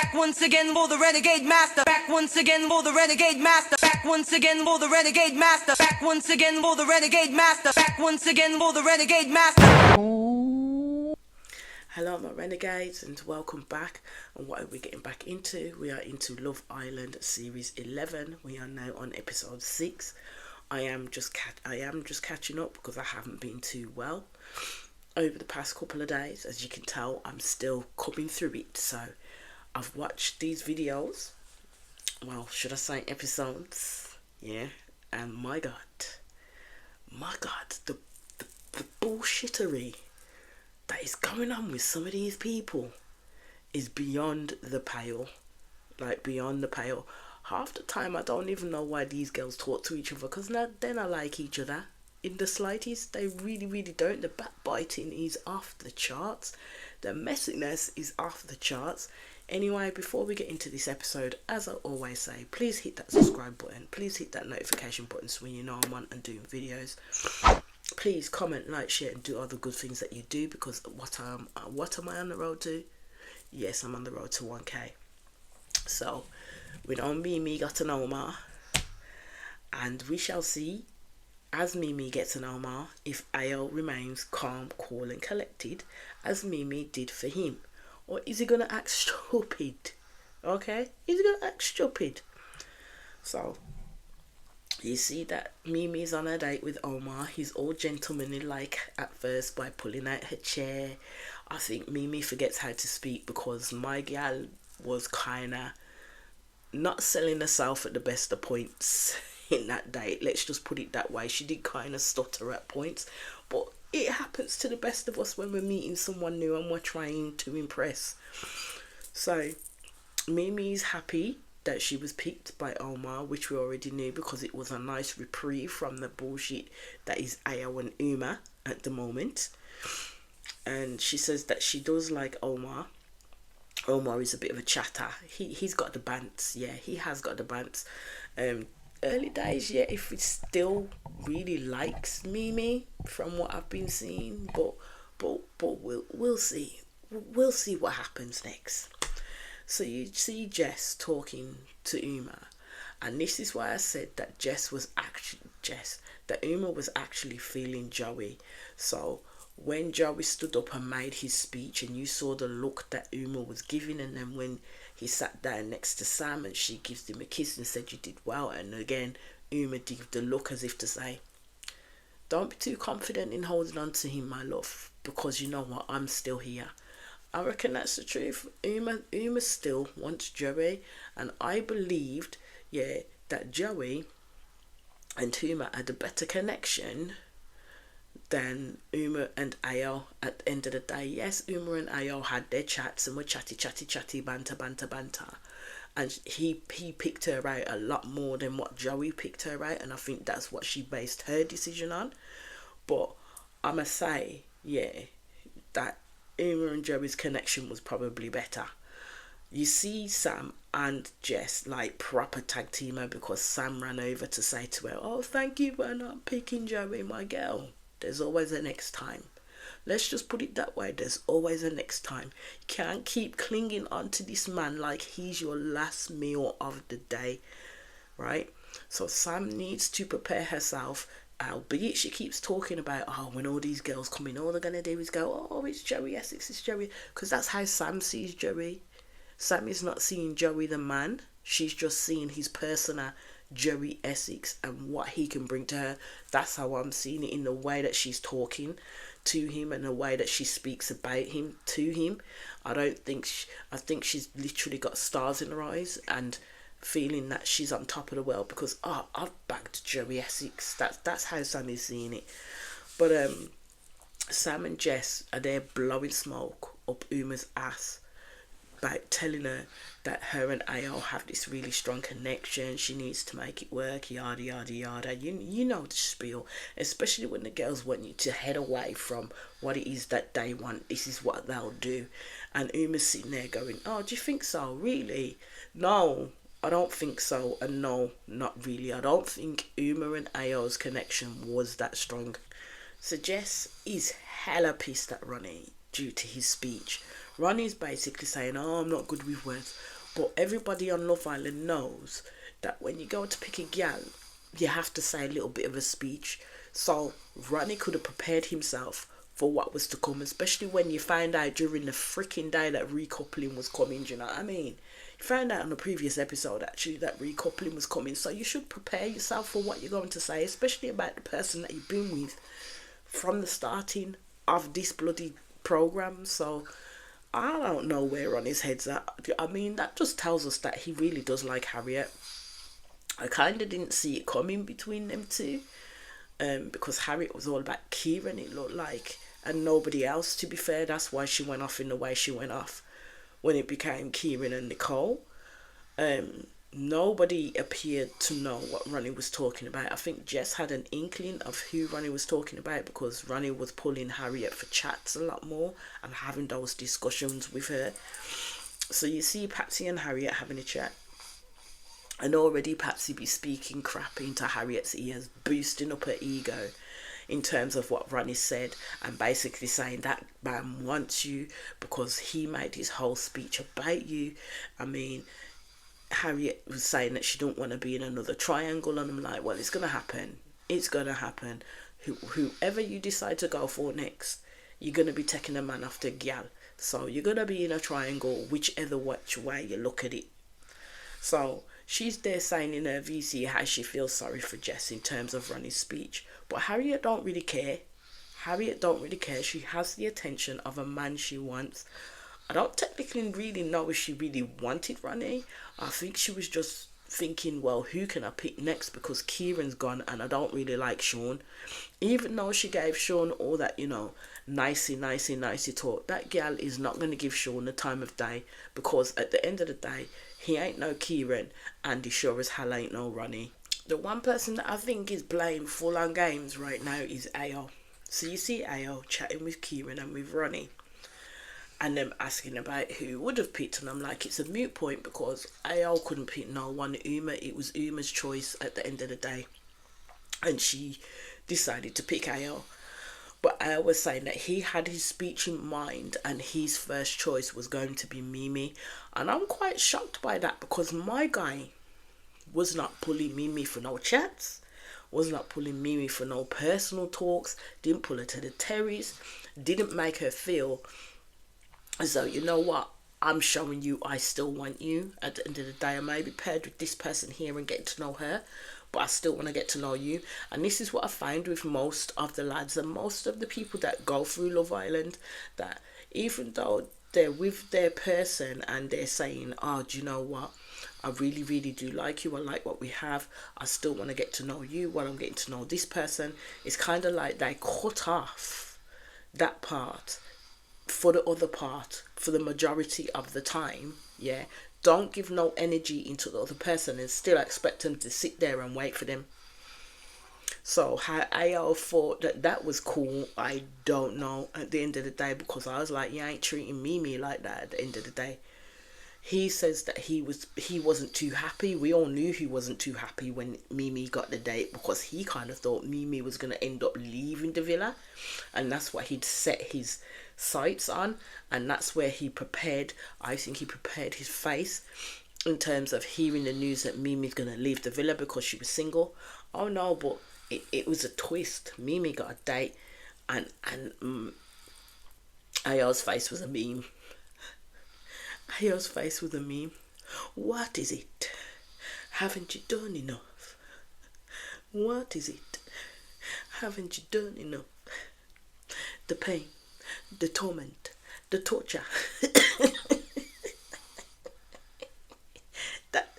Back once again for the renegade master. Back once again for the renegade master. Back once again for the renegade master. Back once again for the renegade master. Back once again for the renegade master. Hello my renegades and welcome back. And what are we getting back into? We are into Love Island series 11. We are now on episode 6. I am just catching up because I haven't been too well over the past couple of days. As you can tell, I'm still coming through it. So I've watched these videos, well, should I say episodes, yeah, and my god, the bullshittery that is going on with some of these people is beyond the pale. Like, beyond the pale. Half the time I don't even know why these girls talk to each other, because they're not like each other in the slightest. They really don't. The backbiting is off the charts. The messiness is off the charts. Anyway, before we get into this episode, as I always say, please hit that subscribe button. Please hit that notification button so when you know I'm on and doing videos. Please comment, like, share and do all the good things that you do, because what am I on the road to? Yes, I'm on the road to 1k. So we know Mimi got an Omar, and we shall see as Mimi gets an Omar if Ayo remains calm, cool and collected as Mimi did for him. Or is he going to act stupid? Okay? Is he going to act stupid? So, you see that Mimi's on a date with Omar. He's all gentlemanly like at first by pulling out her chair. I think Mimi forgets how to speak because my gal was kind of not selling herself at the best of points in that date. Let's just put it that way. She did kind of stutter at points. But it happens to the best of us when we're meeting someone new and we're trying to impress. So Mimi's happy that she was picked by Omar, which we already knew because it was a nice reprieve from the bullshit that is Ayo and Uma at the moment. And she says that she does like Omar. Omar is a bit of a chatter. He's got the bants. Yeah, he has got the bants. Early days, yeah, if it still really likes Mimi from what I've been seeing, but we'll see. We'll see what happens next. So you see Jess talking to Uma, and this is why I said that Uma was actually feeling Joey. So when Joey stood up and made his speech, and you saw the look that Uma was giving, and then when he sat down next to Sam and she gives him a kiss and said, "You did well," and again Uma did the look as if to say, "Don't be too confident in holding on to him, my love, because you know what, I'm still here." I reckon that's the truth. Uma still wants Joey, and I believed, yeah, that Joey and Uma had a better connection than Uma and Ayo at the end of the day. Yes, Uma and Ayo had their chats and were chatty, banter. And he picked her out a lot more than what Joey picked her out, and I think that's what she based her decision on. But I must say, yeah, that Uma and Joey's connection was probably better. You see Sam and Jess like proper tag teamer because Sam ran over to say to her, "Oh, thank you for not picking Joey, my girl. There's always a next time." Let's just put it that way. There's always a next time. You can't keep clinging on to this man like he's your last meal of the day, right? So Sam needs to prepare herself, albeit she keeps talking about, oh, when all these girls come in, all they're going to do is go, "Oh, it's Joey Essex, it's Joey," because that's how Sam sees Joey. Sam is not seeing Joey the man. She's just seeing his persona, Joey Essex, and what he can bring to her. That's how I'm seeing it in the way that she's talking to him and the way that she speaks about him to him. I think she's literally got stars in her eyes and feeling that she's on top of the world because, oh, I've bagged Joey Essex. That's how Sam is seeing it. But Sam and Jess are there blowing smoke up Uma's ass about telling her that her and Ayo have this really strong connection. She needs to make it work, yada yada yada. You know the spiel, especially when the girls want you to head away from what it is that they want. This is what they'll do. And Uma's sitting there going, "Oh, do you think so? Really? No, I don't think so. And no, not really. I don't think Uma and Ayo's connection was that strong." So Jess is hella pissed at Ronnie due to his speech. Ronnie's basically saying, oh, I'm not good with words. But everybody on Love Island knows that when you go to pick a gal, you have to say a little bit of a speech. So Ronnie could have prepared himself for what was to come, especially when you find out during the freaking day that recoupling was coming. Do you know what I mean? You found out on the previous episode actually that recoupling was coming, so you should prepare yourself for what you're going to say, especially about the person that you've been with from the starting of this bloody program. So I don't know where on his head's at. I mean, that just tells us that he really does like Harriet. I kind of didn't see it coming between them two, because Harriet was all about Kieran, it looked like, and nobody else, to be fair. That's why she went off in the way she went off when it became Kieran and Nicole. Nobody appeared to know what Ronnie was talking about. I think Jess had an inkling of who Ronnie was talking about, because Ronnie was pulling Harriet for chats a lot more and having those discussions with her. So you see Patsy and Harriet having a chat, and already Patsy be speaking crap into Harriet's ears, boosting up her ego in terms of what Ronnie said, and basically saying that man wants you because he made his whole speech about you. I mean, Harriet was saying that she don't want to be in another triangle, and I'm like, well, it's going to happen. It's going to happen. Whoever you decide to go for next, you're going to be taking a man after gal. So you're going to be in a triangle, whichever which way you look at it. So she's there saying in her VC how she feels sorry for Jess in terms of Ronnie's speech. But Harriet don't really care. Harriet don't really care. She has the attention of a man she wants. I don't technically really know if she really wanted Ronnie. I think she was just thinking, well, who can I pick next, because Kieran's gone and I don't really like Sean. Even though she gave Sean all that, nicey talk, that gal is not going to give Sean the time of day, because at the end of the day, he ain't no Kieran and he sure as hell ain't no Ronnie. The one person that I think is playing full on games right now is Ao. So you see Ao chatting with Kieran and with Ronnie, and them asking about who would have picked, and I'm like, it's a moot point, because Ao couldn't pick no one. It was Uma's choice at the end of the day, and she decided to pick Ao. But I was saying that he had his speech in mind and his first choice was going to be Mimi. And I'm quite shocked by that, because my guy was not pulling Mimi for no chats, was not pulling Mimi for no personal talks, didn't pull her to the terrace, didn't make her feel as though, you know what, I'm showing you I still want you. At the end of the day, I may be paired with this person here and getting to know her, but I still want to get to know you. And this is what I find with most of the lads and most of the people that go through Love Island, that even though they're with their person and they're saying, oh, do you know what, I really, really do like you, I like what we have, I still want to get to know you while I'm getting to know this person. It's kind of like they cut off that part for the other part for the majority of the time. Yeah, don't give no energy into the other person and still expect them to sit there and wait for them. So how Ao thought that was cool, I don't know at the end of the day, because I was like, you ain't treating Mimi like that at the end of the day. He says that he wasn't too happy. We all knew he wasn't too happy when Mimi got the date, because he kind of thought Mimi was going to end up leaving the villa, and that's what he'd set his sights on, and that's where I think he prepared his face in terms of hearing the news that Mimi's going to leave the villa because she was single. Oh no, but it was a twist. Mimi got a date, and Ayo's face was a meme. Ayo's face was a meme. What is it? Haven't you done enough? What is it? Haven't you done enough? The pain, the torment, the torture. That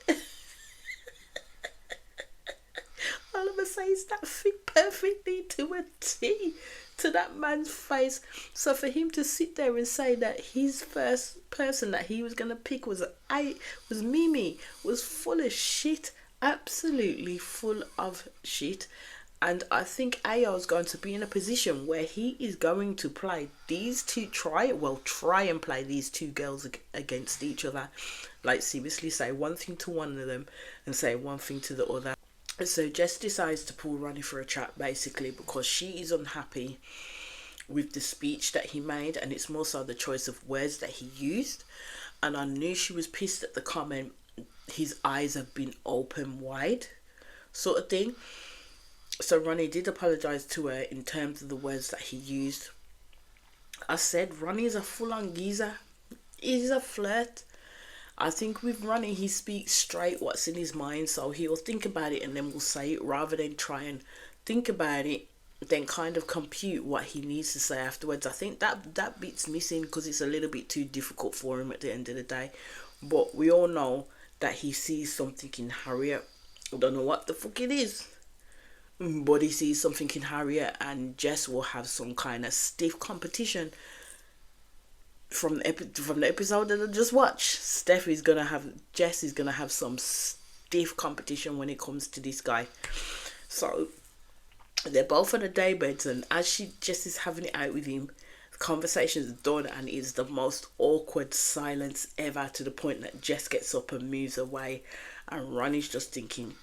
all of a sudden that fit perfectly to a T to that man's face. So for him to sit there and say that his first person that he was gonna pick was Mimi, was full of shit, absolutely full of shit. And I think Ao is going to be in a position where he is going to play these two, try and play these two girls against each other. Like seriously, say one thing to one of them and say one thing to the other. So Jess decides to pull Ronnie for a chat, basically because she is unhappy with the speech that he made, and it's more so the choice of words that he used. And I knew she was pissed at the comment, his eyes have been open wide, sort of thing. So Ronnie did apologise to her in terms of the words that he used. I said Ronnie is a full-on geezer. He's a flirt. I think with Ronnie, he speaks straight what's in his mind, so he'll think about it and then will say it, rather than try and think about it, then kind of compute what he needs to say afterwards. I think that bit's missing because it's a little bit too difficult for him at the end of the day. But we all know that he sees something in Harriet. I don't know what the fuck it is, but he sees something in Harriet, and Jess will have some kind of stiff competition. From the episode that I just watched, Jess is gonna have some stiff competition when it comes to this guy. So they're both on the daybeds, and as Jess is having it out with him, the conversation is done, and it's the most awkward silence ever, to the point that Jess gets up and moves away, and Ronnie's just thinking,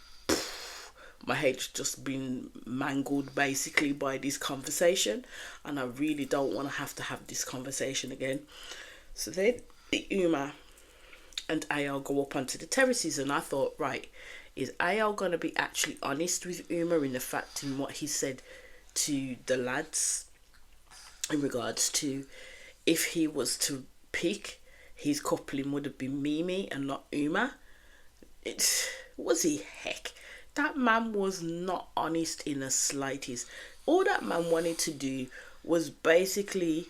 my head's just been mangled basically by this conversation, and I really don't want to have this conversation again. So then Uma and Al go up onto the terraces, and I thought, right, is Al going to be actually honest with Uma in the fact in what he said to the lads in regards to if he was to pick, his coupling would have been Mimi and not Uma? Heck, that man was not honest in the slightest. All that man wanted to do was basically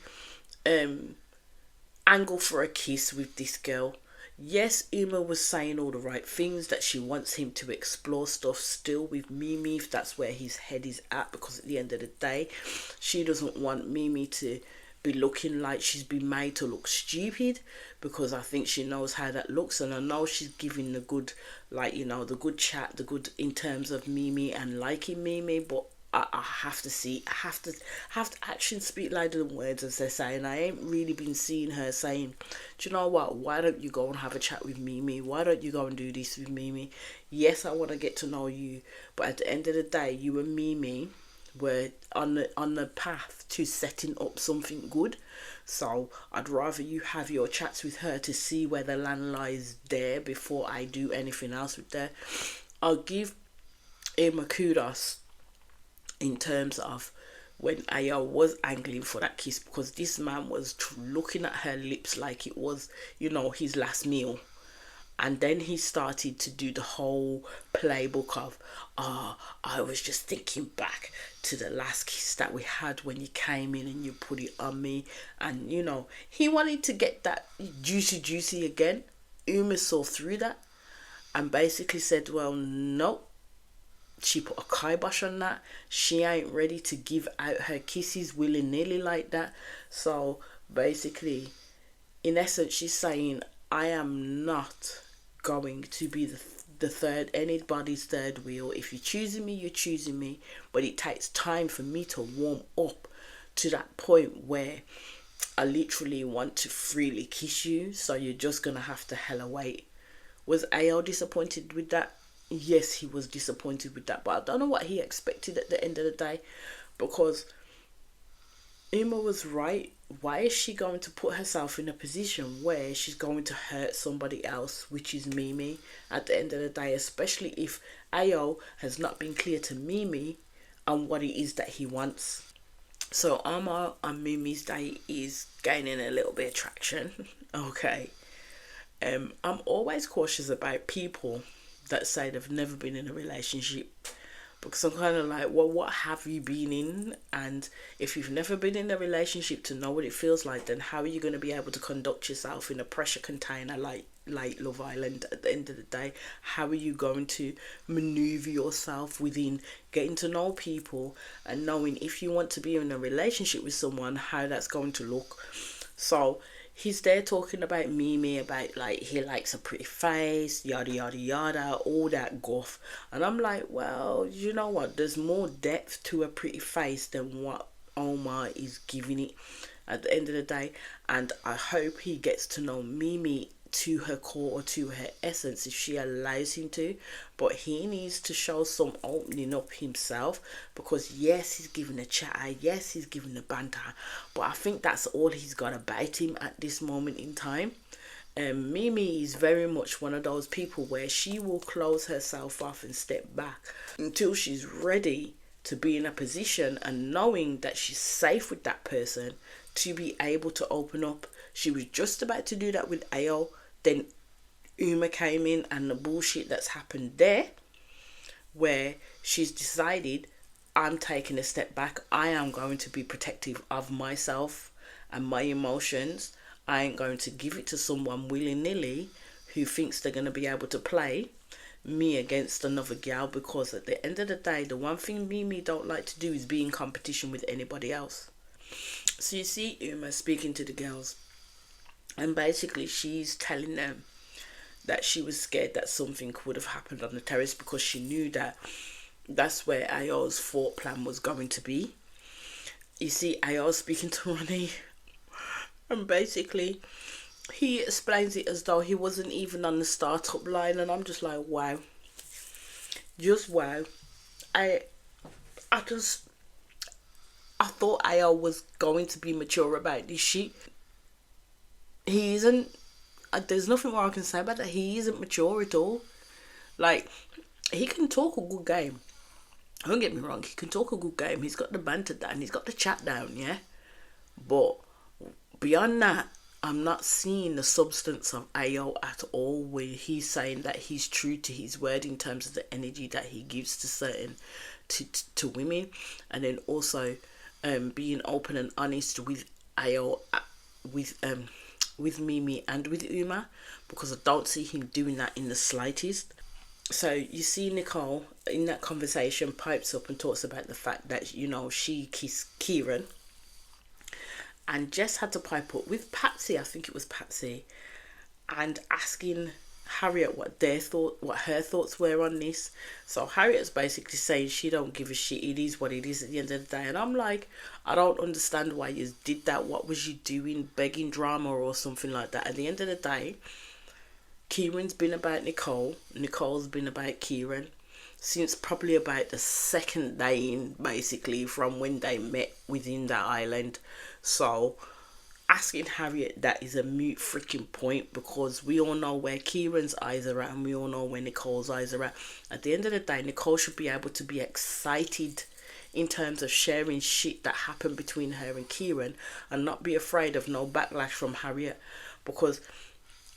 angle for a kiss with this girl. Yes, Uma was saying all the right things, that she wants him to explore stuff still with Mimi, if that's where his head is at, because at the end of the day, she doesn't want Mimi to be looking like she's been made to look stupid, because I think she knows how that looks, and I know she's giving the good, the good chat, the good in terms of Mimi and liking Mimi, but I have to actions speak louder than words, as they say, and I ain't really been seeing her saying, do you know what, why don't you go and have a chat with Mimi, why don't you go and do this with Mimi? Yes, I want to get to know you, but at the end of the day, you and Mimi were on the path to setting up something good, so I'd rather you have your chats with her to see where the land lies there before I do anything else with her. I'll give Emma kudos in terms of when Aya was angling for that kiss, because this man was looking at her lips like it was, his last meal. And then he started to do the whole playbook of, I was just thinking back to the last kiss that we had when you came in and you put it on me. And, he wanted to get that juicy again. Uma saw through that and basically said, well, no. She put a kibosh on that. She ain't ready to give out her kisses willy-nilly like that. So basically, in essence, she's saying, I am not going to be anybody's third wheel. If you're choosing me, you're choosing me, but it takes time for me to warm up to that point where I literally want to freely kiss you, so you're just gonna have to hella wait. Was AL disappointed with that? Yes, he was disappointed with that, but I don't know what he expected at the end of the day, because Uma was right. Why is she going to put herself in a position where she's going to hurt somebody else, which is Mimi, at the end of the day, especially if Ayo has not been clear to Mimi on what it is that he wants. So Ama on Mimi's day is gaining a little bit of traction. Okay. I'm always cautious about people that say they've never been in a relationship, because I'm kind of like, well, what have you been in? And if you've never been in a relationship to know what it feels like, then how are you going to be able to conduct yourself in a pressure container like Love Island at the end of the day? How are you going to maneuver yourself within getting to know people and knowing if you want to be in a relationship with someone, how that's going to look? So he's there talking about Mimi, about he likes a pretty face, yada yada yada, all that guff. And I'm like, well, you know what? There's more depth to a pretty face than what Omar is giving it at the end of the day. And I hope he gets to know Mimi to her core or to her essence if she allows him to. But he needs to show some opening up himself, because yes, he's giving a chatter, yes, he's giving a banter, but I think that's all he's got about him at this moment in time. Mimi is very much one of those people where she will close herself off and step back until she's ready to be in a position and knowing that she's safe with that person to be able to open up. She was just about to do that with Ayo, then Uma came in, and the bullshit that's happened there, where she's decided, I'm taking a step back, I am going to be protective of myself and my emotions. I ain't going to give it to someone willy-nilly who thinks they're going to be able to play me against another gal, because at the end of the day, the one thing Mimi don't like to do is be in competition with anybody else. So you see Uma speaking to the girls, and basically she's telling them that she was scared that something would have happened on the terrace, because she knew that that's where Ayo's thought plan was going to be. You see Ayo speaking to Ronnie, and basically he explains it as though he wasn't even on the startup line, and I'm just like, wow. Just wow. I thought Ayo was going to be mature about this shit. He isn't. There's nothing more I can say about that. He isn't mature at all. Like, he can talk a good game. Don't get me wrong, he can talk a good game. He's got the banter down, he's got the chat down, yeah? But beyond that, I'm not seeing the substance of Ayo at all, where he's saying that he's true to his word in terms of the energy that he gives to certain to women, and then also being open and honest with Ayo, with Mimi and with Uma, because I don't see him doing that in the slightest. So you see Nicole in that conversation pipes up and talks about the fact that, you know, she kissed Kieran, and Jess had to pipe up with Patsy, I think it was Patsy, and asking Harriet what her thoughts were on this. So Harriet's basically saying she don't give a shit, it is what it is at the end of the day. And I'm like, I don't understand why you did that. What was you doing, begging drama or something like that? At the end of the day, Kieran's been about Nicole, Nicole's been about Kieran since probably about the second day in, basically, from when they met within that island. So asking Harriet that is a mute freaking point, because we all know where Kieran's eyes are at and we all know where Nicole's eyes are at. At the end of the day, Nicole should be able to be excited in terms of sharing shit that happened between her and Kieran, and not be afraid of no backlash from Harriet. Because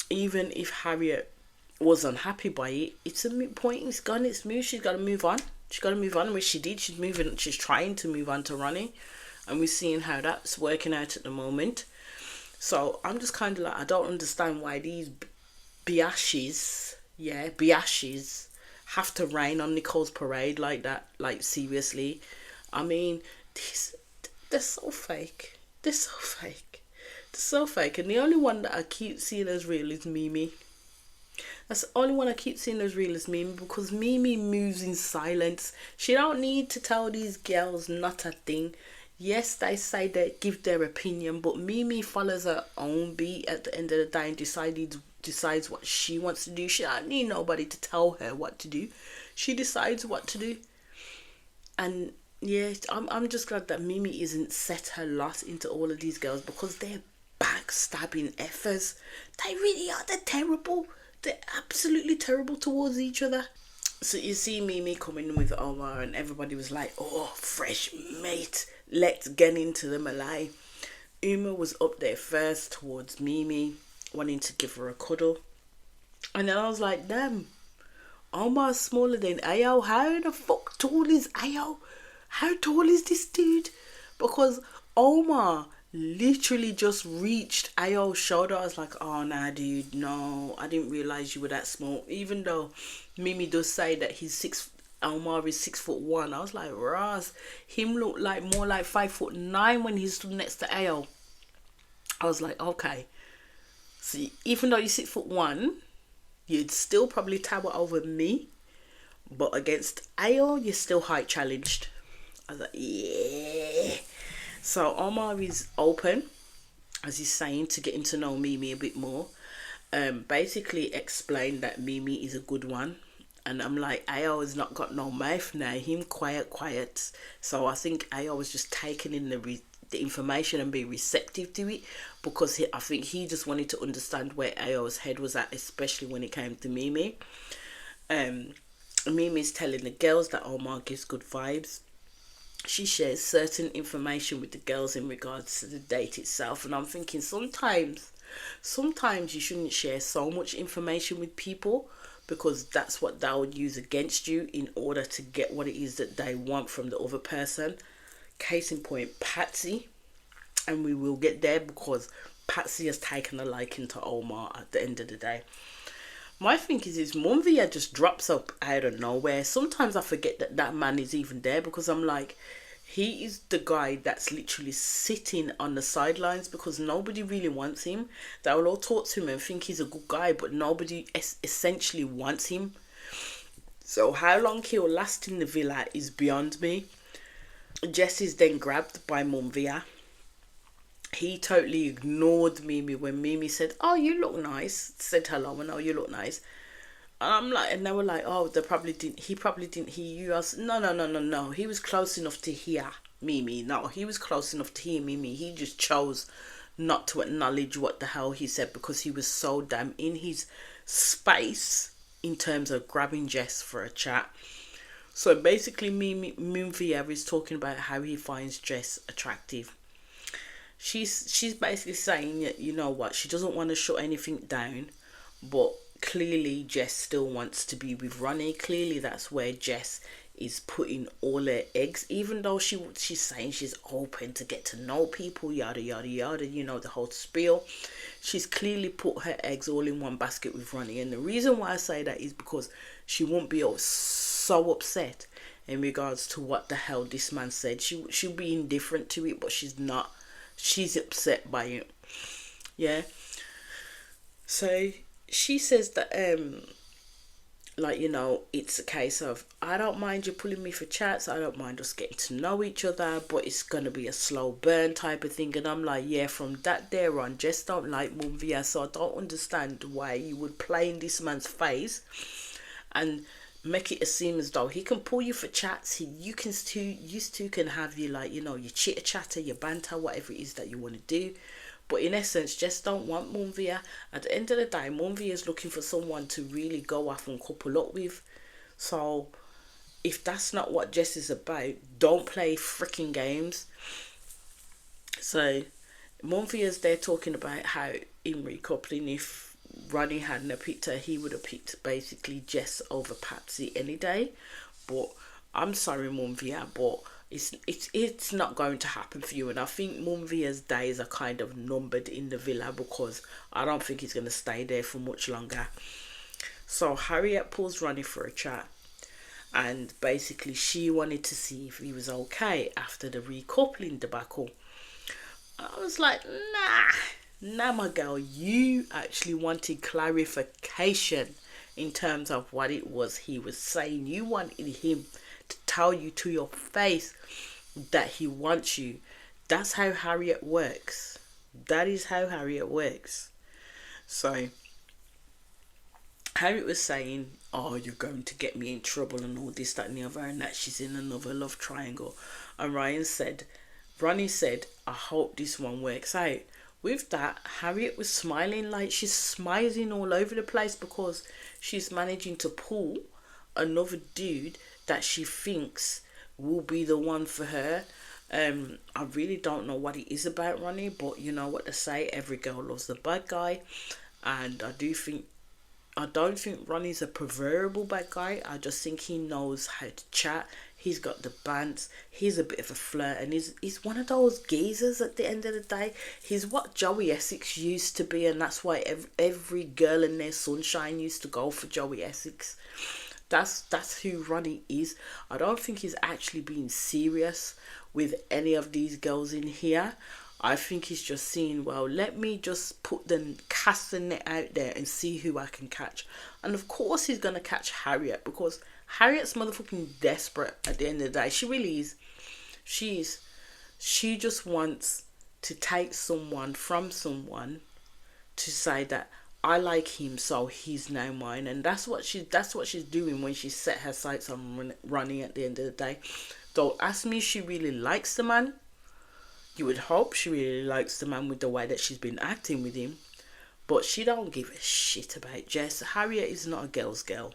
even if Harriet was unhappy by it, it's a moot point. It's gone, it's moved, she's got to move on. She's got to move on, which she did. She's trying to move on to Ronnie, and we're seeing how that's working out at the moment. So I'm just kind of like, I don't understand why these biashes have to rain on Nicole's parade like that. Like, seriously. I mean, they're so fake. They're so fake. They're so fake. And the only one that I keep seeing as real is Mimi. That's the only one I keep seeing as real as Mimi, because Mimi moves in silence. She don't need to tell these girls not a thing. Yes, they say they give their opinion, but Mimi follows her own beat at the end of the day and decides what she wants to do. She don't need nobody to tell her what to do. She decides what to do. And yeah, I'm just glad that Mimi isn't set her lot into all of these girls, because they're backstabbing effers. They really are. They're terrible. They're absolutely terrible towards each other. So you see Mimi coming with Omar, and everybody was like, oh, fresh mate, let's get into the Malay. Uma was up there first towards Mimi, wanting to give her a cuddle. And then I was like, damn, Omar's smaller than Ayo. How the fuck tall is Ayo? How tall is this dude? Because Omar literally just reached Ayo's shoulder. I was like, oh nah dude, no, I didn't realise you were that small. Even though Mimi does say that Omar is 6'1". I was like, Ross, him looked like more like 5'9" when he stood next to Ayo. I was like, okay. See, even though you're 6'1", you'd still probably tower over me, but against Ayo, you're still height challenged. I was like, yeah. So Omar is open, as he's saying, to getting to know Mimi a bit more. basically explained that Mimi is a good one. And I'm like, Ayo has not got no mouth now. Him quiet. So I think Ayo was just taking in the information and be receptive to it, because I think he just wanted to understand where Ayo's head was at, especially when it came to Mimi. Mimi's telling the girls that Omar gives good vibes. She shares certain information with the girls in regards to the date itself, and I'm thinking sometimes you shouldn't share so much information with people, because that's what they would use against you in order to get what it is that they want from the other person. Case in point, Patsy, and we will get there, because Patsy has taken a liking to Omar at the end of the day. My thing is Munvia just drops up out of nowhere. Sometimes I forget that man is even there, because I'm like, he is the guy that's literally sitting on the sidelines, because nobody really wants him. They will all talk to him and think he's a good guy, but nobody essentially wants him. So how long he'll last in the villa is beyond me. Jess is then grabbed by Munvia. He totally ignored Mimi when Mimi said, "Oh, you look nice," said hello and, "Oh, you look nice." And I'm like, and they were like, "Oh, he probably didn't hear you." I was, no. He was close enough to hear Mimi. No, he was close enough to hear Mimi. He just chose not to acknowledge what the hell he said, because he was so damn in his space in terms of grabbing Jess for a chat. So basically, Munvia is talking about how he finds Jess attractive. She's basically saying that, you know what, she doesn't want to shut anything down, but clearly Jess still wants to be with Ronnie. Clearly that's where Jess is putting all her eggs, even though she's saying she's open to get to know people, yada yada yada, you know, the whole spiel. She's clearly put her eggs all in one basket with Ronnie, and the reason why I say that is because she won't be so upset in regards to what the hell this man said. She'll be indifferent to it, but she's not. She's upset by it. Yeah. So she says that like, you know, it's a case of, I don't mind you pulling me for chats, I don't mind us getting to know each other, but it's gonna be a slow burn type of thing. And I'm like, yeah, from that there on, Jess don't like Munvia, so I don't understand why you would play in this man's face and make it seem as though he can pull you for chats. You two can have you, like, you know, your chitter chatter, your banter, whatever it is that you want to do. But in essence, just don't want Munvia. At the end of the day, Munvia is looking for someone to really go off and couple up with. So if that's not what Jess is about, don't play freaking games. So Munvia's there talking about how in recoupling, if Ronnie hadn't picked her, he would have picked basically Jess over Patsy any day. But I'm sorry, Munvia, but it's not going to happen for you. And I think Munvia's days are kind of numbered in the villa, because I don't think he's going to stay there for much longer. So Harriet pulls Ronnie for a chat, and basically she wanted to see if he was okay after the recoupling debacle. I was like, nah, my girl, you actually wanted clarification in terms of what it was he was saying. You wanted him to tell you to your face that he wants you. That's how Harriet works. That is how Harriet works. So Harriet was saying, "Oh, you're going to get me in trouble," and all this, that and the other, and that she's in another love triangle. And Ronnie said, "I hope this one works out." With that, Harriet was smiling, like she's smiling all over the place, because she's managing to pull another dude that she thinks will be the one for her. I really don't know what it is about Ronnie, but you know what they say, every girl loves the bad guy. And I don't think Ronnie's a preferable bad guy. I just think he knows how to chat. He's got the bands. He's a bit of a flirt, and he's one of those geezers at the end of the day. He's what Joey Essex used to be, and that's why every girl in their sunshine used to go for Joey Essex. That's who Ronnie is. I don't think he's actually being serious with any of these girls in here. I think he's just seeing, well, let me just cast the net out there and see who I can catch. And of course he's going to catch Harriet, because Harriet's motherfucking desperate at the end of the day. She really is. She just wants to take someone from someone to say that I like him, so he's now mine. And that's what she's doing when she set her sights on running at the end of the day. Don't ask me if she really likes the man. You would hope she really likes the man with the way that she's been acting with him. But she don't give a shit about Jess. Harriet is not a girl's girl.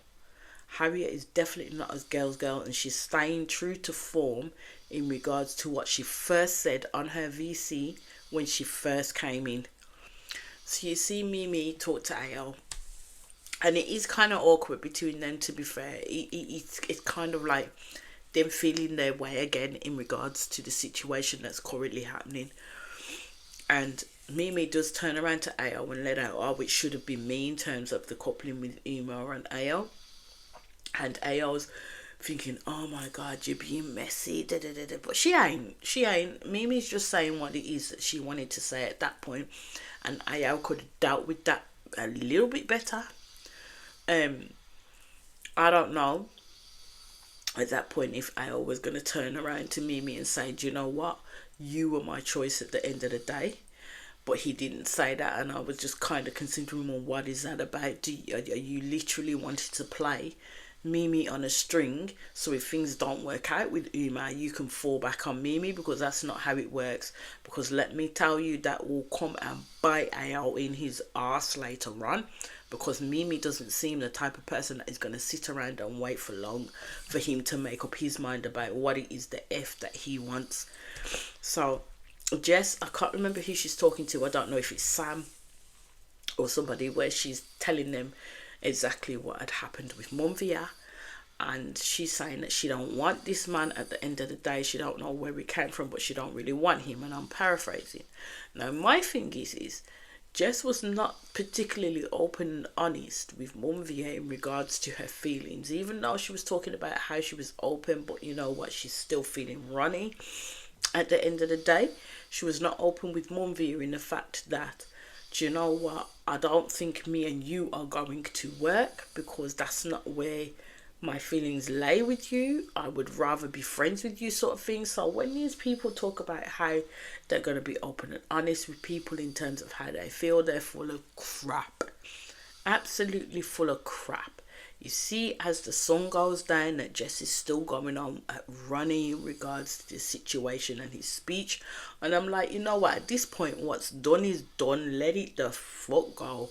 Harriet is definitely not a girl's girl, and she's staying true to form in regards to what she first said on her VC when she first came in. So you see Mimi talk to AL, and it is kind of awkward between them, to be fair. It's kind of like them feeling their way again in regards to the situation that's currently happening. And Mimi does turn around to AL and let out, which should have been me in terms of the coupling with Uma and AL. And AL's thinking, oh my God, you're being messy, da da da da. But she ain't. Mimi's just saying what it is that she wanted to say at that point. And AL could have dealt with that a little bit better. I don't know at that point if AL was going to turn around to Mimi and say, do you know what? You were my choice at the end of the day. But he didn't say that, and I was just kind of considering, well, what is that about? Are you literally wanting to play Mimi on a string, so if things don't work out with Uma, you can fall back on Mimi? Because that's not how it works. Because let me tell you, that will come and bite AL in his arse later on. Because Mimi doesn't seem the type of person that is going to sit around and wait for long for him to make up his mind about what it is the F that he wants. So Jess, I can't remember who she's talking to. I don't know if it's Sam or somebody, where she's telling them exactly what had happened with Monvia, and she's saying that she don't want this man at the end of the day. She don't know where he came from, but she don't really want him, and I'm paraphrasing. Now my thing is Jess was not particularly open and honest with Monvia in regards to her feelings, even though she was talking about how she was open, but you know what, she's still feeling runny at the end of the day. She was not open with Monvia in the fact that, do you know what, I don't think me and you are going to work, because that's not where my feelings lay with you. I would rather be friends with you, sort of thing. So when these people talk about how they're going to be open and honest with people in terms of how they feel, they're full of crap. Absolutely full of crap. You see, as the sun goes down, that Jess is still going on at running in regards to the situation and his speech. And I'm like, you know what, at this point, what's done is done. Let it the fuck go.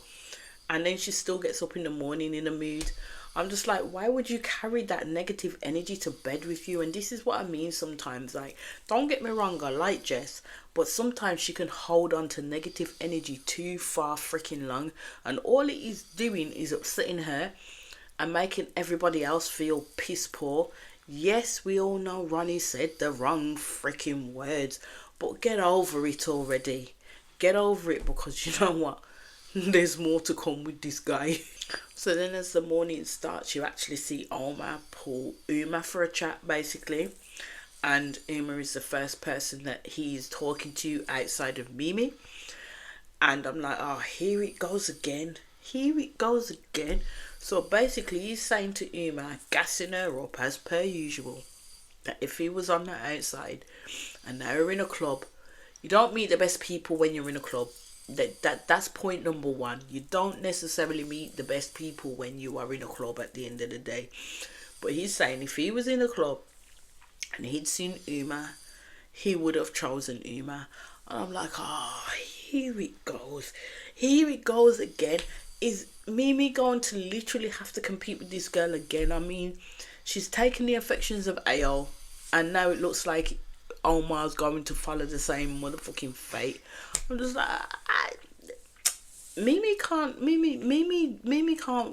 And then she still gets up in the morning in a mood. I'm just like, why would you carry that negative energy to bed with you? And this is what I mean sometimes. Like, don't get me wrong, I like Jess, but sometimes she can hold on to negative energy too far freaking long. And all it is doing is upsetting her and making everybody else feel piss poor. Yes, we all know Ronnie said the wrong freaking words, but get over it already. Get over it, because you know what? There's more to come with this guy. So then as the morning starts, you actually see Omar pull Uma for a chat, basically. And Uma is the first person that he's talking to outside of Mimi. And I'm like, oh, here it goes again. Here it goes again. So basically he's saying to Uma, gassing her up as per usual, that if he was on the outside and they were in a club, you don't meet the best people when you're in a club. That's point number one. You don't necessarily meet the best people when you are in a club at the end of the day. But he's saying if he was in a club and he'd seen Uma, he would have chosen Uma. And I'm like, oh, here it goes. Here it goes again. Is Mimi going to literally have to compete with this girl again? I mean, she's taken the affections of AO, and now it looks like Omar's going to follow the same motherfucking fate. I'm just like, Mimi can't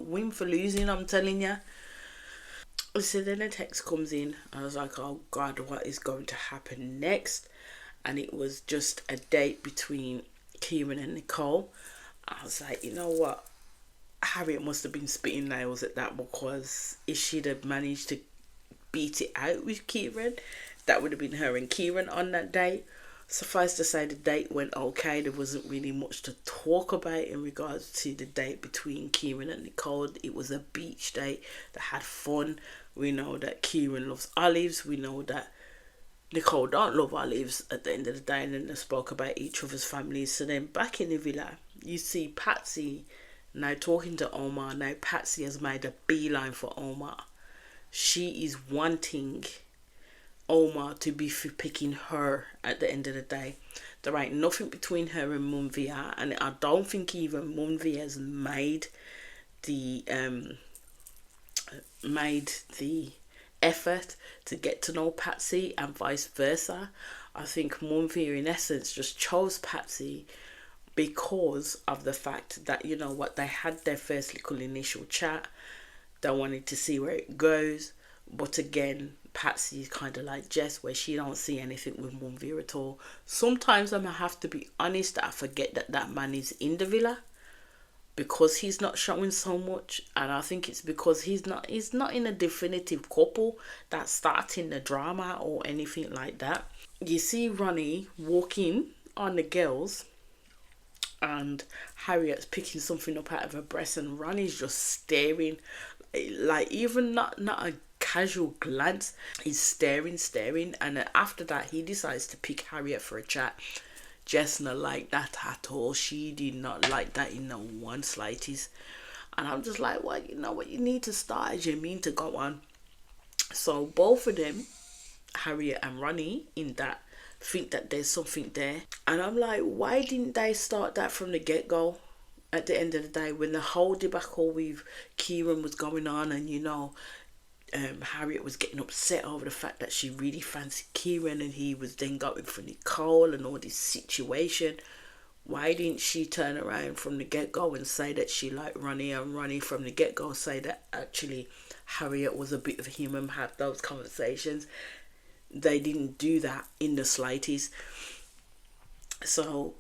win for losing, I'm telling you. So then a text comes in. I was like, oh God, what is going to happen next? And it was just a date between Kieran and Nicole. I was like, you know what? Harriet must have been spitting nails at that, because if she'd have managed to beat it out with Kieran, that would have been her and Kieran on that date. Suffice to say, the date went okay. There wasn't really much to talk about in regards to the date between Kieran and Nicole. It was a beach date that had fun. We know that Kieran loves olives. We know that Nicole don't love olives at the end of the day. And then they spoke about each other's families. So then back in the villa, you see Patsy Now talking to Omar, now Patsy has made a beeline for Omar. She is wanting Omar to be picking her at the end of the day. There ain't nothing between her and Munvia, and I don't think even Munvia has made the effort to get to know Patsy and vice versa. I think Munvia in essence just chose Patsy because of the fact that, you know what, they had their first little initial chat. They wanted to see where it goes. But again, Patsy is kind of like Jess, where she don't see anything with Munvia at all. Sometimes I'm going to have to be honest that I forget that that man is in the villa because he's not showing so much. And I think it's because he's not in a definitive couple that's starting the drama or anything like that. You see Ronnie walking on the girls and Harriet's picking something up out of her breast and Ronnie's just staring, like even not a casual glance, he's staring, and then after that he decides to pick Harriet for a chat. Jess not like that at all. She did not like that in the one slightest. And I'm just like, well, you know what, you need to start as you mean to go on. So both of them, Harriet and Ronnie, in that think that there's something there. And I'm like, why didn't they start that from the get-go? At the end of the day, when the whole debacle with Kieran was going on, and you know, Harriet was getting upset over the fact that she really fancied Kieran and he was then going for Nicole and all this situation. Why didn't she turn around from the get-go and say that she liked Ronnie, and Ronnie from the get-go say that actually Harriet was a bit of him and have those conversations? They didn't do that in the slightest. So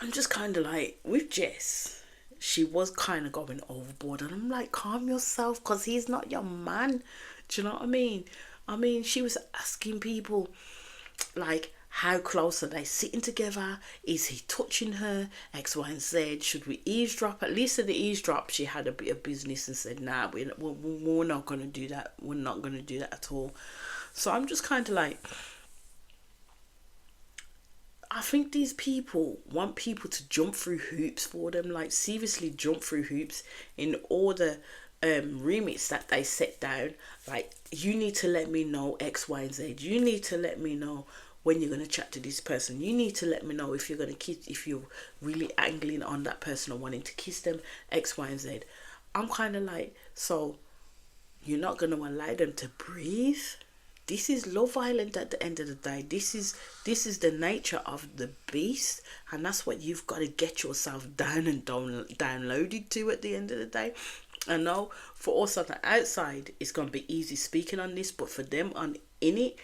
I'm just kind of like, with Jess, she was kind of going overboard, and I'm like, calm yourself, because he's not your man. Do you know what I mean? I mean, she was asking people like, how close are they sitting together? Is he touching her? X, Y, and Z. Should we eavesdrop? At least at the eavesdrop, she had a bit of business and said, nah, we're not going to do that. We're not going to do that at all. So I'm just kind of like, I think these people want people to jump through hoops for them. Like, seriously, jump through hoops in all the remits that they set down. Like, you need to let me know X, Y, and Z. You need to let me know when you're going to chat to this person. You need to let me know if you're going to kiss, if you're really angling on that person or wanting to kiss them, X, Y, and Z. I'm kind of like, so you're not going to allow them to breathe? This is Love Island at the end of the day. This is the nature of the beast, and that's what you've got to get yourself down and downloaded to at the end of the day. I know for us on the outside, it's going to be easy speaking on this, but for them in it,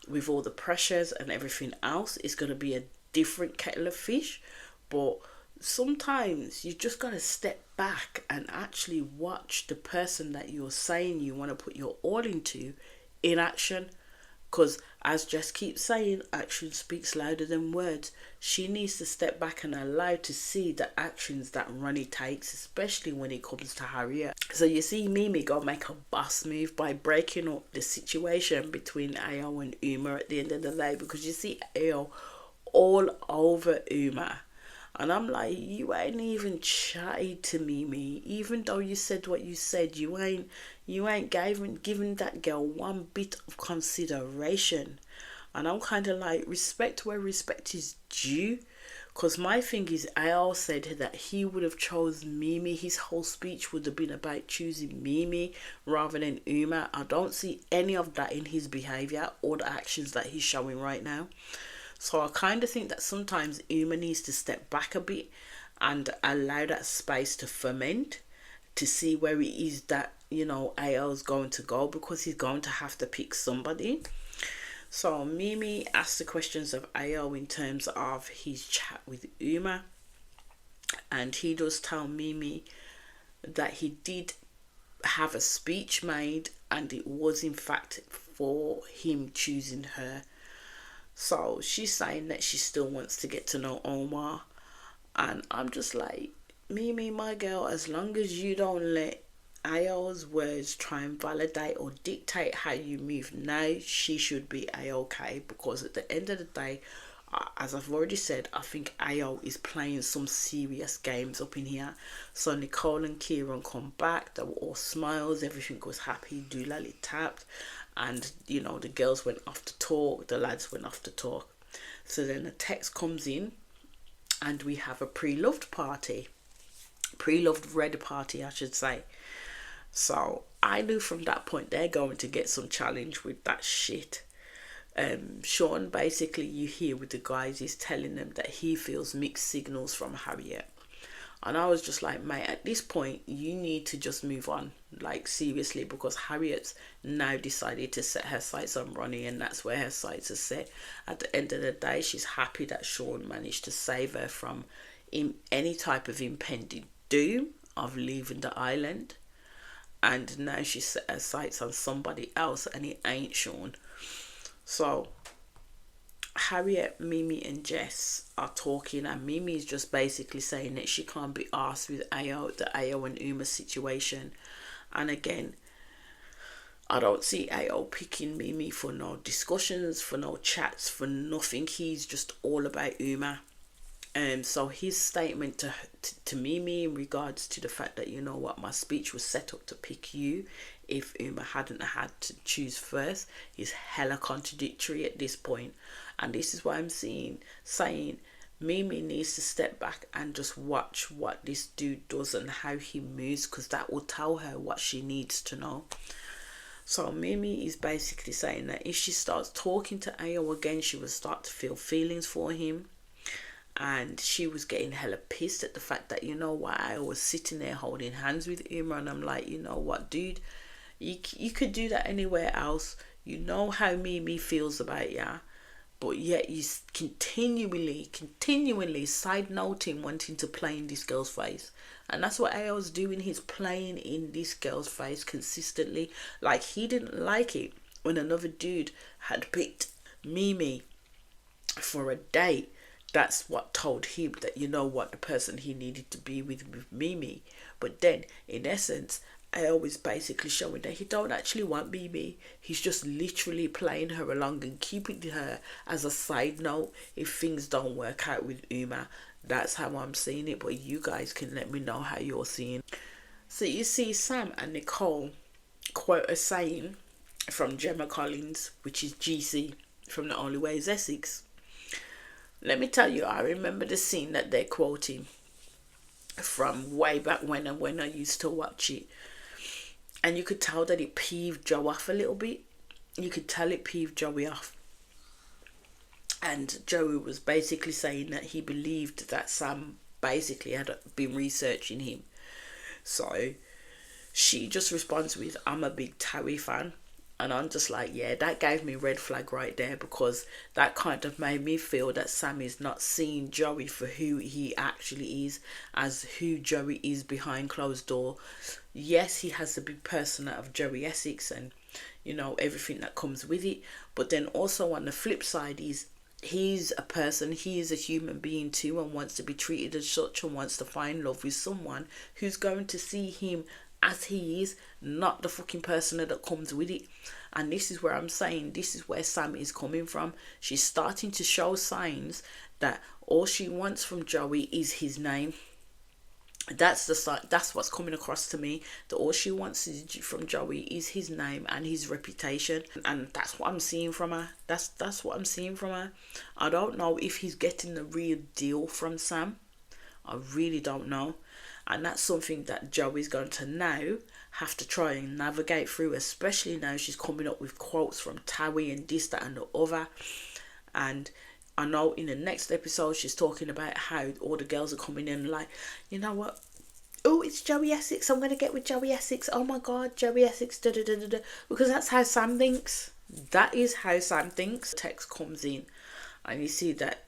with all the pressures and everything else, it's going to be a different kettle of fish. But sometimes you just got to step back and actually watch the person that you're saying you want to put your all into in action. Because as Jess keeps saying, action speaks louder than words. She needs to step back and allow to see the actions that Ronnie takes, especially when it comes to Harriet. So you see Mimi go make a boss move by breaking up the situation between Ayo and Uma at the end of the day, because you see Ayo all over Uma. And I'm like, you ain't even chatted to Mimi. Even though you said what you said, you ain't giving that girl one bit of consideration. And I'm kind of like, respect where respect is due. Because my thing is, Al said that he would have chose Mimi. His whole speech would have been about choosing Mimi rather than Uma. I don't see any of that in his behaviour or the actions that he's showing right now. So I kind of think that sometimes Uma needs to step back a bit and allow that space to ferment, to see where it is that, you know, AL's going to go, because he's going to have to pick somebody. So Mimi asked the questions of AL in terms of his chat with Uma, and he does tell Mimi that he did have a speech made and it was in fact for him choosing her. So she's saying that she still wants to get to know Omar. And I'm just like, Mimi, my girl, as long as you don't let Ayol's words try and validate or dictate how you move now, she should be A-okay. Because at the end of the day, as I've already said, I think Ayo is playing some serious games up in here. So Nicole and Kieran come back, they were all smiles, everything was happy, Doolally tapped, and you know, the girls went off to talk, the lads went off to talk. So then a text comes in, and we have a pre-loved party. Pre-loved red party, I should say. So I knew from that point they're going to get some challenge with that shit. Sean, basically, you hear with the guys, he's telling them that he feels mixed signals from Harriet. And I was just like, mate, at this point, you need to just move on. Like, seriously, because Harriet's now decided to set her sights on Ronnie, and that's where her sights are set. At the end of the day, she's happy that Sean managed to save her from any type of impending doom of leaving the island. And now she's set her sights on somebody else, and it ain't Sean. So Harriet, Mimi and Jess are talking, and Mimi is just basically saying that she can't be arsed with Ayo, the Ayo and Uma situation. And again, I don't see Ayo picking Mimi for no discussions, for no chats, for nothing. He's just all about Uma. So his statement to Mimi in regards to the fact that, you know what, my speech was set up to pick you if Uma hadn't had to choose first, is hella contradictory at this point. And this is what I'm saying Mimi needs to step back and just watch what this dude does and how he moves, because that will tell her what she needs to know. So Mimi is basically saying that if she starts talking to Ayo again, she will start to feel feelings for him. And she was getting hella pissed at the fact that, you know what, I was sitting there holding hands with Uma, and I'm like, you know what, dude, you could do that anywhere else. You know how Mimi feels about ya, but yet you continually side noting, wanting to play in this girl's face. And that's what Ayo's doing. He's playing in this girl's face consistently. Like, he didn't like it when another dude had picked Mimi for a date. That's what told him that, you know what, the person he needed to be with Mimi. But then, in essence, Ayo is basically showing that he don't actually want Mimi. He's just literally playing her along and keeping her as a side note if things don't work out with Uma. That's how I'm seeing it, but you guys can let me know how you're seeing it. So you see Sam and Nicole quote a saying from Gemma Collins, which is GC from The Only Way is Essex. Let me tell you, I remember the scene that they're quoting from way back when I used to watch it. And you could tell that it peeved Joe off a little bit. You could tell it peeved Joey off. And Joey was basically saying that he believed that Sam basically had been researching him. So she just responds with, I'm a big Towie fan. And I'm just like, yeah, that gave me red flag right there, because that kind of made me feel that Sam is not seeing Joey for who he actually is, as who Joey is behind closed door. Yes, he has the big persona of Joey Essex and, you know, everything that comes with it. But then also on the flip side is, he's a person, he is a human being too, and wants to be treated as such, and wants to find love with someone who's going to see him as he is, not the fucking persona that comes with it. And this is where I'm saying, this is where Sam is coming from. She's starting to show signs that all she wants from Joey is his name. That's what's coming across to me, that all she wants from Joey is his name and his reputation, and that's what I'm seeing from her. That's what I'm seeing from her. I don't know if he's getting the real deal from Sam. I really don't know. And that's something that Joey's going to now have to try and navigate through, especially now she's coming up with quotes from Towie and this, that and the other. And I know in the next episode she's talking about how all the girls are coming in like, you know what, oh, it's Joey Essex, I'm going to get with Joey Essex, oh my god, Joey Essex, da da da da da, because that's how Sam thinks. That is how Sam thinks. Text comes in and you see that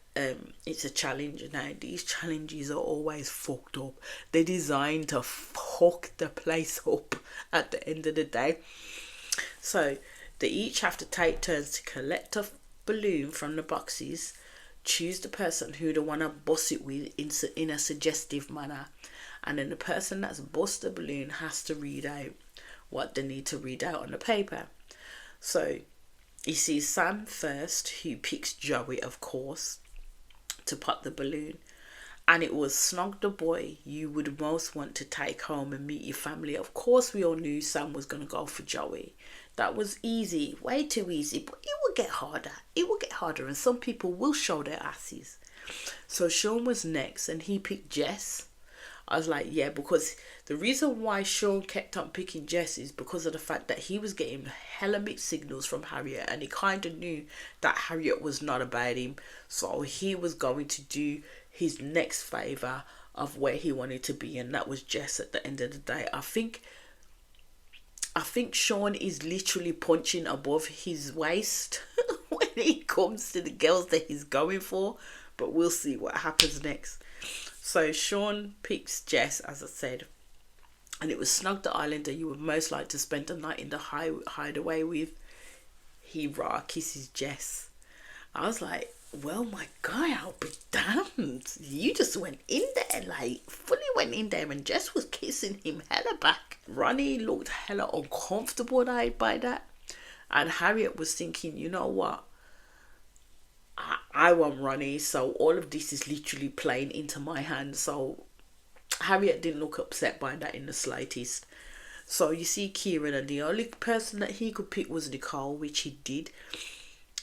it's a challenge. Now these challenges are always fucked up. They're designed to fuck the place up at the end of the day. So they each have to take turns to collect a balloon from the boxes, choose the person who they want to bust it with in a suggestive manner, and then the person that's bust the balloon has to read out what they need to read out on the paper. So you see Sam first, who picks Joey, of course. to pop the balloon. And it was Snog the boy you would most want to take home and meet your family. Of course, we all knew Sam was going to go for Joey. That was easy, way too easy, but it will get harder. It will get harder, and some people will show their asses. So Sean was next, and he picked Jess. I was like, yeah, because the reason why Sean kept on picking Jess is because of the fact that he was getting hella mixed signals from Harriet, and he kind of knew that Harriet was not about him. So he was going to do his next favour of where he wanted to be, and that was Jess at the end of the day. I think Sean is literally punching above his waist when it comes to the girls that he's going for, but we'll see what happens next. So Sean picks Jess, as I said, and it was Snog the Islander you would most like to spend the night in the hideaway with. He kisses Jess. I was like, well, my guy, I'll be damned. You just went in there, like, fully went in there, and Jess was kissing him hella back. Ronnie looked hella uncomfortable by that. And Harriet was thinking, you know what? I want Ronnie, so all of this is literally playing into my hands. So Harriet didn't look upset by that in the slightest. So you see Kieran, and the only person that he could pick was Nicole, which he did.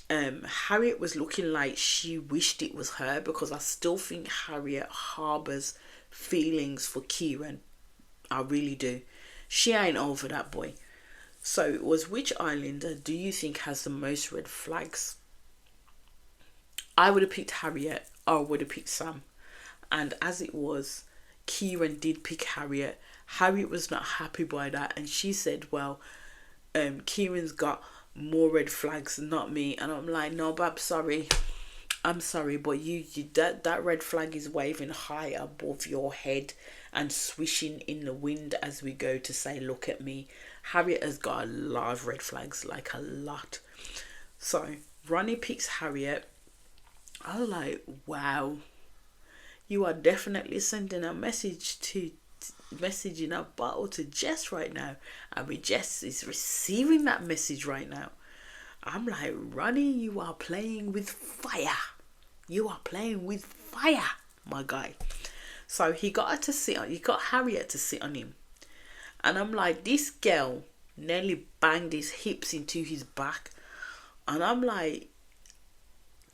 Harriet was looking like she wished it was her, because I still think Harriet harbours feelings for Kieran. I really do. She ain't over that boy. So it was, which Islander do you think has the most red flags? I would have picked Harriet, or I would have picked Sam. And as it was, Kieran did pick Harriet. Harriet was not happy by that, and she said, well, Kieran's got more red flags, not me. And I'm like, no, but I'm sorry, but you that red flag is waving high above your head and swishing in the wind as we go to say, look at me. Harriet has got a lot of red flags, like a lot. So Ronnie picks Harriet. I was like, wow, you are definitely sending a message in a bottle to Jess right now. I mean, Jess is receiving that message right now. I'm like, Ronnie, you are playing with fire. You are playing with fire, my guy. So he got Harriet to sit on him. And I'm like, this girl nearly banged his hips into his back. And I'm like,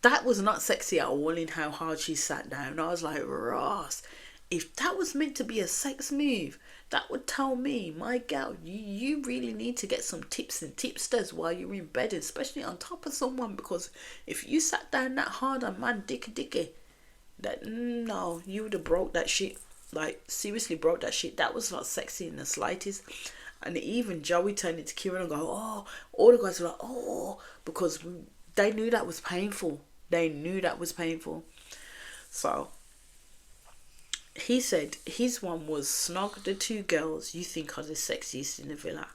that was not sexy at all in how hard she sat down. I was like, Ross, if that was meant to be a sex move, that would tell me, my girl, you really need to get some tips and tipsters while you're in bed, especially on top of someone, because if you sat down that hard on man dicky, that, no, you would have broke that shit. Like, seriously broke that shit. That was not sexy in the slightest. And even Joey turned into Kieran and go, oh, all the guys were like, oh, because they knew that was painful. So he said his one was Snog the two girls you think are the sexiest in the villa.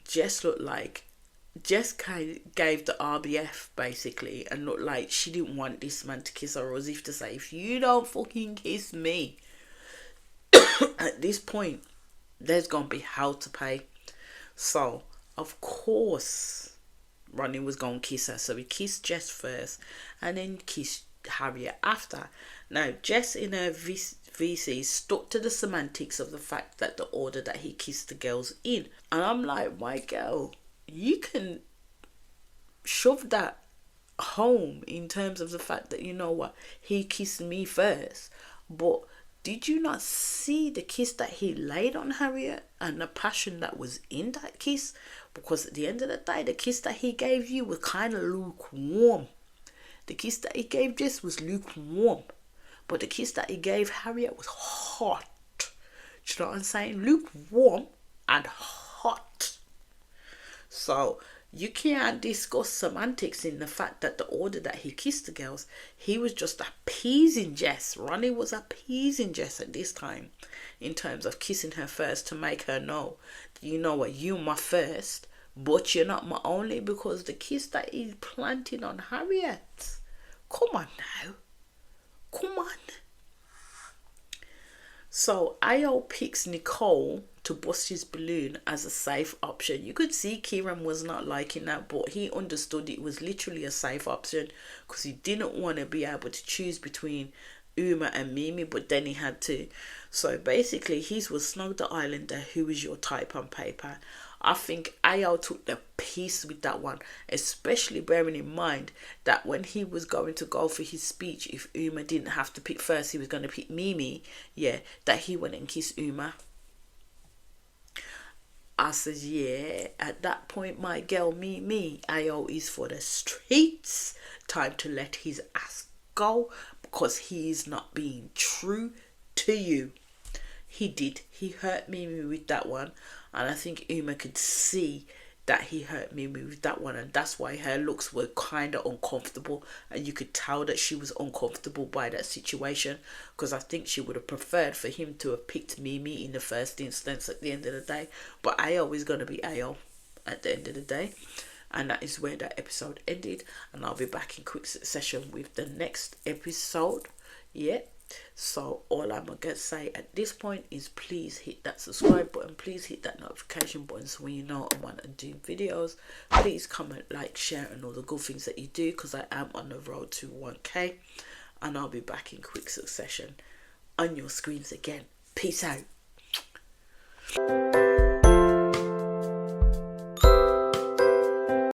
Jess kind of gave the RBF basically, and looked like she didn't want this man to kiss her, or as if to say, if you don't fucking kiss me at this point, there's gonna be hell to pay. So of course Ronnie was gonna kiss her, so he kissed Jess first and then kissed Harriet after. Now Jess in her VC stuck to the semantics of the fact that the order that he kissed the girls in, and I'm like, my girl, you can shove that home in terms of the fact that, you know what, he kissed me first, but did you not see the kiss that he laid on Harriet and the passion that was in that kiss? Because at the end of the day, the kiss that he gave you was kind of lukewarm. The kiss that he gave Jess was lukewarm, but the kiss that he gave Harriet was hot. Do you know what I'm saying? Lukewarm and hot. So you can't discuss semantics in the fact that the order that he kissed the girls, he was just appeasing Jess. Ronnie was appeasing Jess at this time in terms of kissing her first to make her know, you know what, you're my first, but you're not my only, because the kiss that he planted on Harriet. Come on now. Come on. So Ayo picks Nicole to bust his balloon as a safe option. You could see Kieran was not liking that, but he understood it was literally a safe option because he didn't want to be able to choose between Uma and Mimi, but then he had to. So basically, his was Snog the Islander, who was your type on paper. I think Ayo took the piece with that one, especially bearing in mind that when he was going to go for his speech, if Uma didn't have to pick first, he was going to pick Mimi. Yeah, that he went and kissed Uma. I said, yeah, at that point, my girl, Mimi, Ayo is for the streets. Time to let his ass go because he is not being true to you. He did. He hurt Mimi with that one. And I think Uma could see that he hurt Mimi with that one. And that's why her looks were kind of uncomfortable. And you could tell that she was uncomfortable by that situation. Because I think she would have preferred for him to have picked Mimi in the first instance at the end of the day. But Ayo is going to be Ayo at the end of the day. And that is where that episode ended. And I'll be back in quick succession with the next episode. Yeah. So all I'm going to say at this point is please hit that subscribe button. Please hit that notification button so when you know I want to do videos. Please comment, like, share and all the good things that you do because I am on the road to 1K. And I'll be back in quick succession on your screens again. Peace out.